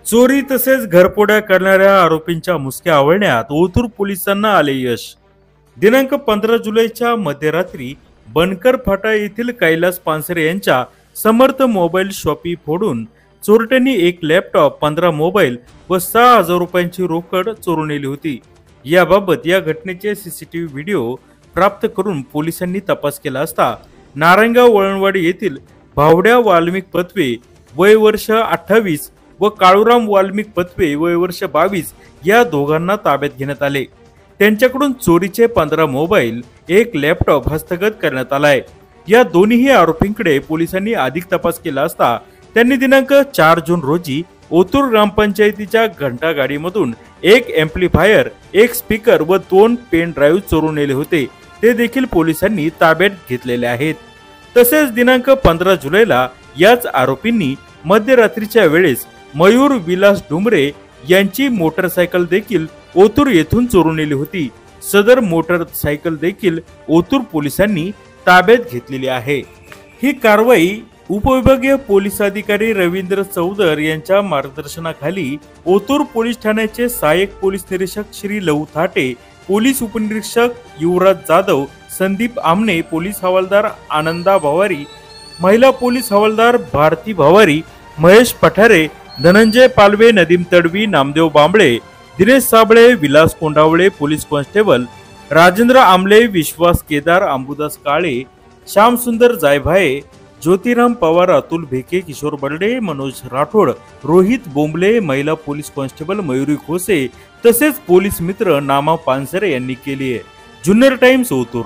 चोरी तसेच घरफोड्या करणाऱ्या आरोपींच्या मुसक्या आवळण्यात ओतूर पोलिसांना आले यश। दिनांक 15 जुलैच्या मध्यरात्री बनकर फाटा येथील कैलास पानसरे यांच्या समर्थ मोबाईल शॉपी फोडून चोरट्यांनी एक लॅपटॉप, 15 मोबाईल व 6,000 रुपयांची रोकड चोरून नेली होती। याबाबत या घटनेचे सीसीटीव्ही व्हिडिओ प्राप्त करून पोलिसांनी तपास केला असता नारायणगाव वळणवाडी येथील भावड्या वाल्मिक पत्वे वय वर्ष 28 व काळूराम वाल्मिक पत्वे वय वर्ष 22 या दोघांना ताब्यात घेण्यात आले। त्यांच्याकडून चोरीचे 15 मोबाईल, एक लॅपटॉप हस्तगत करण्यात आलाय। या दोन्ही आरोपींकडे पोलिसांनी अधिक तपास केला असता त्यांनी दिनांक 4 जून रोजी ओतूर ग्रामपंचायतीच्या घंटा गाडीमधून एक एम्प्लिफायर, एक स्पीकर व 2 पेन ड्राईव्ह चोरून नेले होते। ते देखील पोलिसांनी ताब्यात घेतलेले आहेत। तसेच दिनांक 15 जुलैला याच आरोपींनी मध्यरात्रीच्या वेळेस मयूर विलास डुमरे यांची मोटरसायकल देखील ओतूर येथून चोरून नेली होती। सदर मोटरसायकल देखील ओतूर पोलिसांनी ताब्यात घेतलेली आहे। ही कारवाई उपविभागीय पोलीस अधिकारी रवींद्र चौधर यांच्या मार्गदर्शनाखाली ओतूर पोलीस ठाण्याचे सहाय्यक पोलीस निरीक्षक श्री लहू थाटे, पोलीस उपनिरीक्षक युवराज जाधव, संदीप आमने, पोलीस हवालदार आनंदा भवारी, महिला पोलीस हवालदार भारती भवारी, महेश पठारे, धनंजय पालवे, नदीम तडवी, नामदेव बांबळे, दिनेश साबळे, विलास कोंडावळे, पोलीस कॉन्स्टेबल राजेंद्र आमले, विश्वास केदार, अंबुदास काळे, श्याम सुंदर जायभाये, ज्योतिराम पवार, अतुल भेके, किशोर बर्डे, मनोज राठोड, रोहित बोंबले, महिला पोलीस कॉन्स्टेबल मयुरी खोसे तसेच पोलीस मित्र नामा पानसरे यांनी केली आहे। जुन्नर टाइम्स ओतूर।